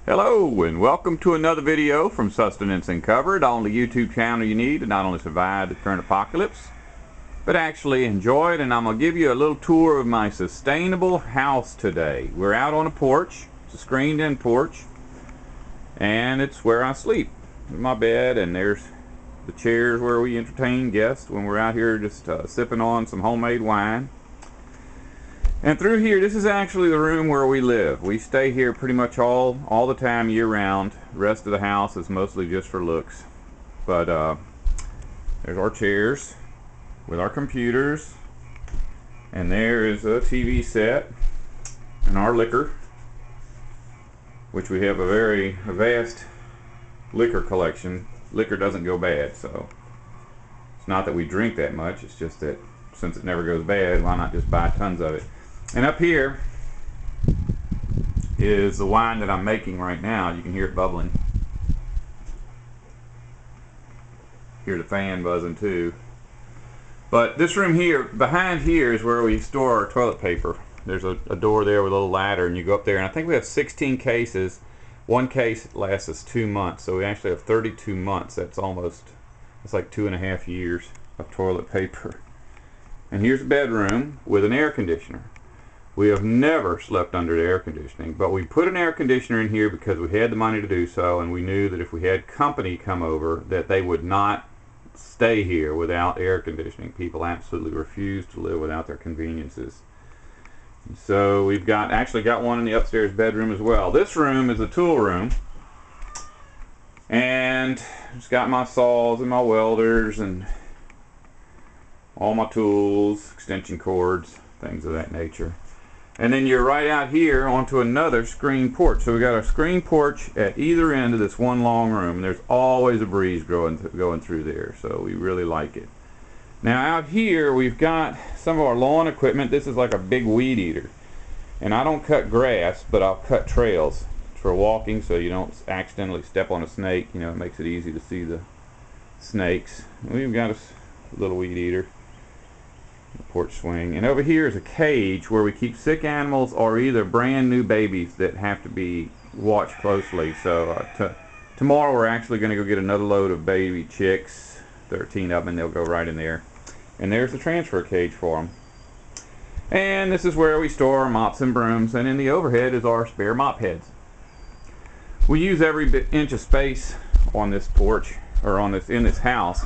Hello and welcome to another video from Sustenance Uncovered on the YouTube channel you need to not only survive the current apocalypse, but actually enjoy it. And I'm going to give you a little tour of my sustainable house today. We're out on a porch. It's a screened in porch. And it's where I sleep. In my bed, and there's the chairs where we entertain guests when we're out here just sipping on some homemade wine. And through here, this is actually the room where we live. We stay here pretty much all the time, year round. The rest of the house is mostly just for looks. But there's our chairs with our computers, and there is a TV set and our liquor, which we have a vast liquor collection. Liquor doesn't go bad, so it's not that we drink that much. It's just that since it never goes bad, why not just buy tons of it? And up here is the wine that I'm making right now. You can hear it bubbling. Hear the fan buzzing too. But this room here, behind here, is where we store our toilet paper. There's a door there with a little ladder, and you go up there, and I think we have 16 cases. One case lasts us 2 months, so we actually have 32 months. That's like 2.5 years of toilet paper. And here's the bedroom with an air conditioner. We have never slept under the air conditioning, but we put an air conditioner in here because we had the money to do so, and we knew that if we had company come over that they would not stay here without air conditioning. People absolutely refuse to live without their conveniences. And so we've actually got one in the upstairs bedroom as well. This room is a tool room, and it's got my saws and my welders and all my tools, extension cords, things of that nature. And then you're right out here onto another screen porch. So we got a screen porch at either end of this one long room. There's always a breeze going through there, so we really like it. Now out here we've got some of our lawn equipment. This is like a big weed eater. And I don't cut grass, but I'll cut trails for walking so you don't accidentally step on a snake. You know, it makes it easy to see the snakes. We've got a little weed eater. Porch swing, and over here is a cage where we keep sick animals or either brand new babies that have to be watched closely. So tomorrow we're actually going to go get another load of baby chicks, 13 of them, and they'll go right in there. And there's the transfer cage for them. And this is where we store our mops and brooms, and in the overhead is our spare mop heads. We use every inch of space on this porch, or in this house.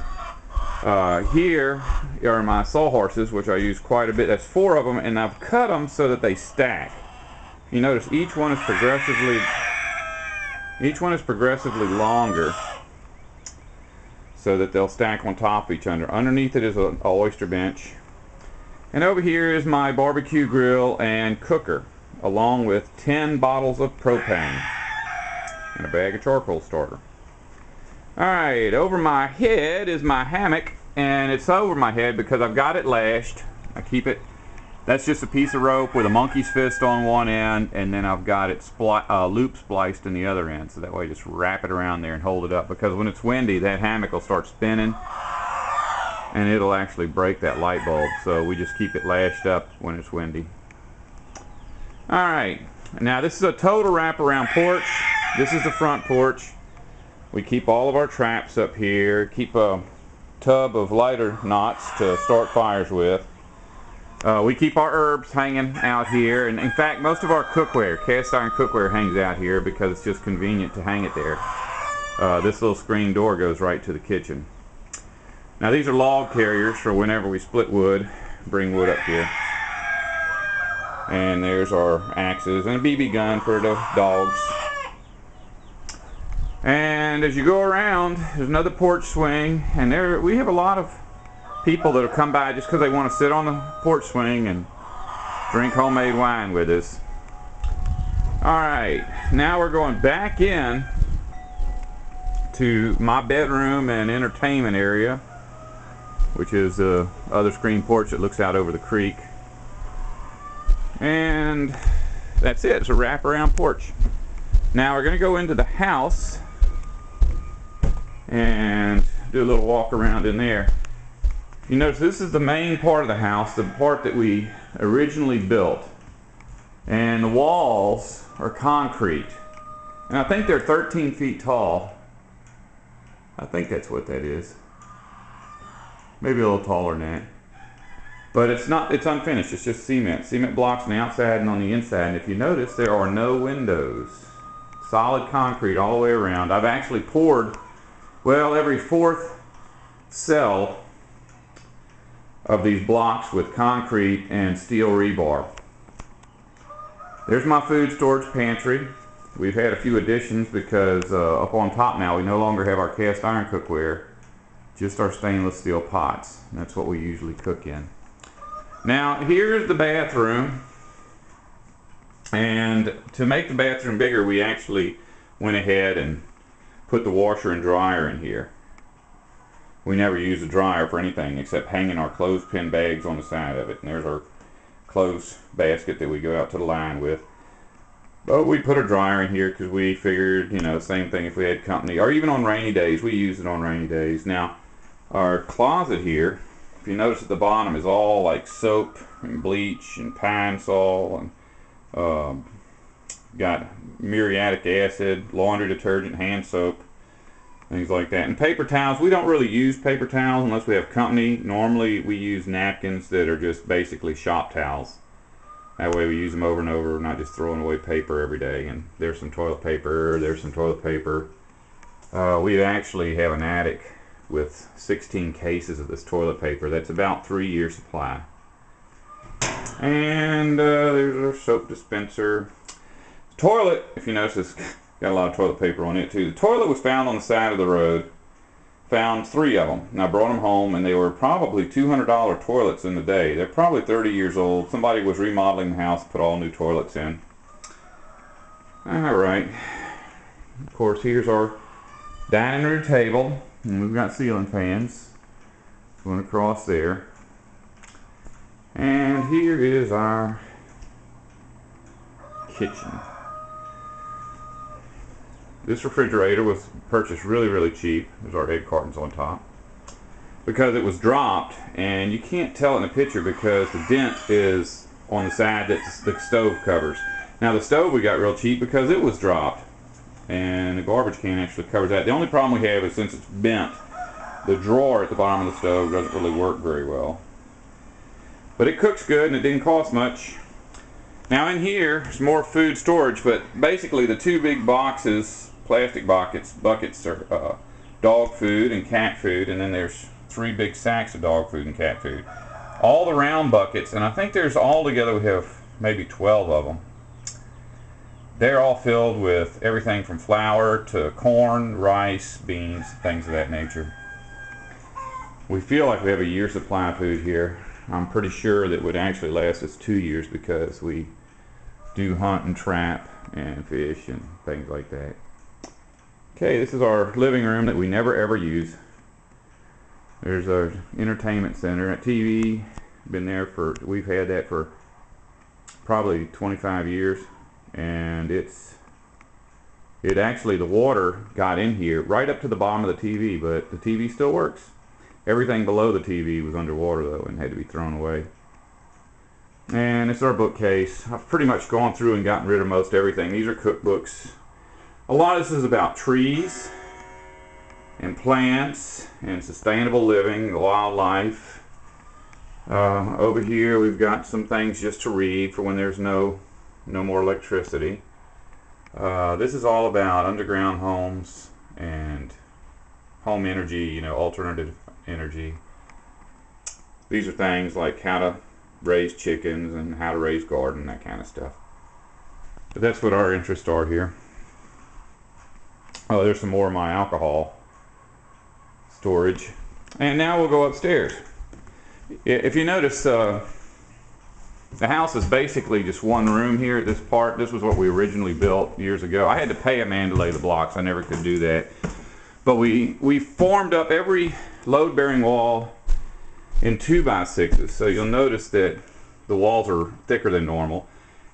Here are my sawhorses, which I use quite a bit. That's 4 of them, and I've cut them so that they stack. You notice each one is progressively longer, so that they'll stack on top of each other. Underneath it is an oyster bench, and over here is my barbecue grill and cooker, along with 10 bottles of propane and a bag of charcoal starter. Alright, over my head is my hammock, and it's over my head because I've got it lashed. I keep it, that's just a piece of rope with a monkey's fist on one end, and then I've got it loop spliced in the other end, so that way I just wrap it around there and hold it up, because when it's windy that hammock will start spinning and it'll actually break that light bulb, so we just keep it lashed up when it's windy. Alright, now this is a total wraparound porch. This is the front porch. We keep all of our traps up here, keep a tub of lighter knots to start fires with. We keep our herbs hanging out here, and in fact most of our cookware, cast iron cookware, hangs out here because it's just convenient to hang it there. This little screen door goes right to the kitchen. Now these are log carriers for whenever we split wood, bring wood up here. And there's our axes and a BB gun for the dogs. And as you go around, there's another porch swing, and we have a lot of people that will come by just because they want to sit on the porch swing and drink homemade wine with us. Alright, now we're going back in to my bedroom and entertainment area, which is the other screen porch that looks out over the creek. And that's it, it's a wraparound porch. Now we're going to go into the house and do a little walk around in there. You notice this is the main part of the house, the part that we originally built. And the walls are concrete. And I think they're 13 feet tall. I think that's what that is. Maybe a little taller than that. But it's not, it's unfinished. It's just cement. Cement blocks on the outside and on the inside. And if you notice, there are no windows. Solid concrete all the way around. I've actually poured, well, every fourth cell of these blocks with concrete and steel rebar. There's my food storage pantry. We've had a few additions because up on top now we no longer have our cast iron cookware, just our stainless steel pots. That's what we usually cook in. Now here's the bathroom, and to make the bathroom bigger we actually went ahead and put the washer and dryer in here. We never use a dryer for anything except hanging our clothespin bags on the side of it. And there's our clothes basket that we go out to the line with. But we put a dryer in here because we figured, you know, same thing if we had company. Or even on rainy days. We use it on rainy days. Now, our closet here, if you notice at the bottom, is all like soap and bleach and Pine Sol and got muriatic acid, laundry detergent, hand soap, things like that. And paper towels, we don't really use paper towels unless we have company. Normally we use napkins that are just basically shop towels. That way we use them over and over, not just throwing away paper every day. And there's some toilet paper, there's some toilet paper. We actually have an attic with 16 cases of this toilet paper. That's about 3 years supply. And there's our soap dispenser. Toilet, if you notice, it's got a lot of toilet paper on it too. The toilet was found on the side of the road. Found 3 of them. And I brought them home, and they were probably $200 toilets in the day. They're probably 30 years old. Somebody was remodeling the house, put all new toilets in. Alright. Of course, here's our dining room table. And we've got ceiling fans going across there. And here is our kitchen. This refrigerator was purchased really cheap. There's our egg cartons on top. Because it was dropped, and you can't tell in the picture because the dent is on the side that the stove covers. Now the stove we got real cheap because it was dropped, and the garbage can actually covers that. The only problem we have is since it's bent, the drawer at the bottom of the stove doesn't really work very well. But it cooks good and it didn't cost much. Now in here, there's more food storage, but basically the 2 big boxes, plastic buckets are dog food and cat food, and then there's 3 big sacks of dog food and cat food. All the round buckets, and I think there's all together we have maybe 12 of them. They're all filled with everything from flour to corn, rice, beans, things of that nature. We feel like we have a year's supply of food here. I'm pretty sure that would actually last us 2 years because we do hunt and trap and fish and things like that. Okay, this is our living room that we never ever use. There's our entertainment center. That TV, been there for, we've had that for probably 25 years, and it actually, the water got in here right up to the bottom of the TV, but the TV still works. Everything below the TV was underwater though and had to be thrown away. And it's our bookcase. I've pretty much gone through and gotten rid of most everything. These are cookbooks. A lot of this is about trees and plants and sustainable living, wildlife. Over here we've got some things just to read for when there's no more electricity. This is all about underground homes and home energy, you know, alternative energy. These are things like how to raise chickens and how to raise garden, that kind of stuff. But that's what our interests are here. Oh, there's some more of my alcohol storage. And now we'll go upstairs. If you notice, the house is basically just one room here at this part. This was what we originally built years ago. I had to pay a man to lay the blocks. I never could do that. But we formed up every load-bearing wall in 2x6s. So you'll notice that the walls are thicker than normal.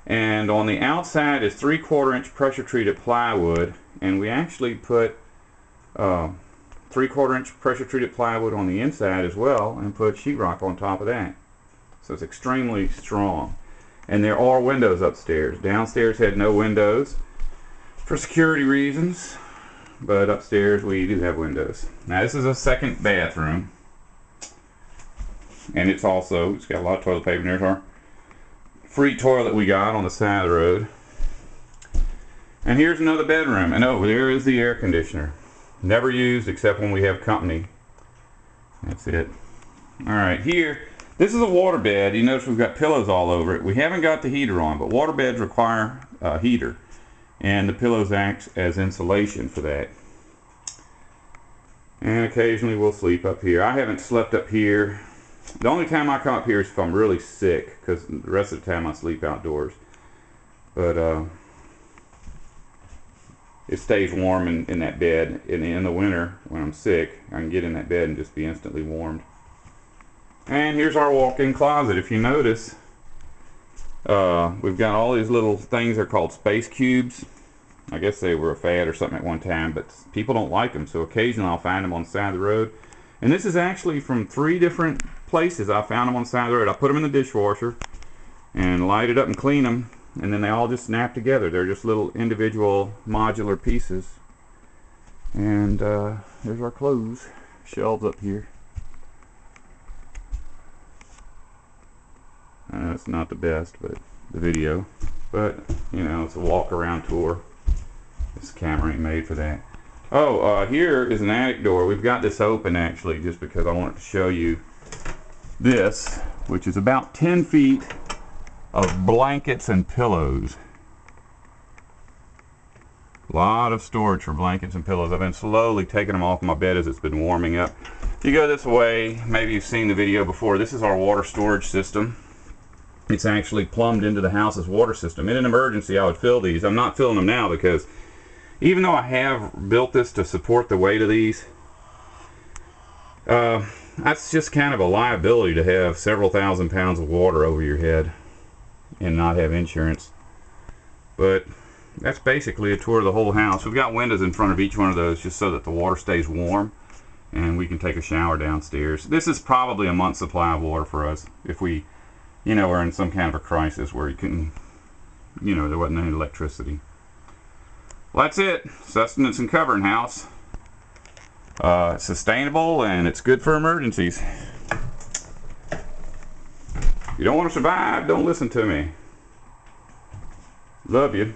And on the outside is 3/4 inch pressure-treated plywood. And we actually put 3/4 inch pressure-treated plywood on the inside as well, and put sheetrock on top of that. So it's extremely strong. And there are windows upstairs. Downstairs had no windows. for security reasons. But upstairs we do have windows. Now this is a second bathroom. And it's got a lot of toilet paper. There's our free toilet we got on the side of the road. And here's another bedroom. And oh, there is the air conditioner. Never used except when we have company. That's it. Alright, here, this is a water bed. You notice we've got pillows all over it. We haven't got the heater on, but water beds require a heater. And the pillows act as insulation for that. And occasionally we'll sleep up here. I haven't slept up here. The only time I come up here is if I'm really sick, because the rest of the time I sleep outdoors. But it stays warm in that bed. In the winter, when I'm sick, I can get in that bed and just be instantly warmed. And here's our walk-in closet. If you notice, we've got all these little things. They're called space cubes. I guess they were a fad or something at one time, but people don't like them, so occasionally I'll find them on the side of the road. And this is actually from 3 different places. I found them on the side of the road. I put them in the dishwasher and light it up and clean them, and then they all just snap together. They're just little individual modular pieces. And there's our clothes shelves up here. It's not the best, but the video. But you know, it's a walk around tour. This camera ain't made for that. Oh, here is an attic door. We've got this open actually just because I wanted to show you this, which is about 10 feet of blankets and pillows. A lot of storage for blankets and pillows. I've been slowly taking them off my bed as it's been warming up. If you go this way, maybe you've seen the video before. This is our water storage system. It's actually plumbed into the house's water system. In an emergency, I would fill these. I'm not filling them now because even though I have built this to support the weight of these, that's just kind of a liability to have several thousand pounds of water over your head and not have insurance. But that's basically a tour of the whole house. We've got windows in front of each one of those just so that the water stays warm and we can take a shower downstairs. This is probably a month's supply of water for us if we, you know, are in some kind of a crisis where you couldn't, you know, there wasn't any electricity. Well, that's it. Sustenance and Covering House. Sustainable, and it's good for emergencies. If you don't want to survive, don't listen to me. Love you.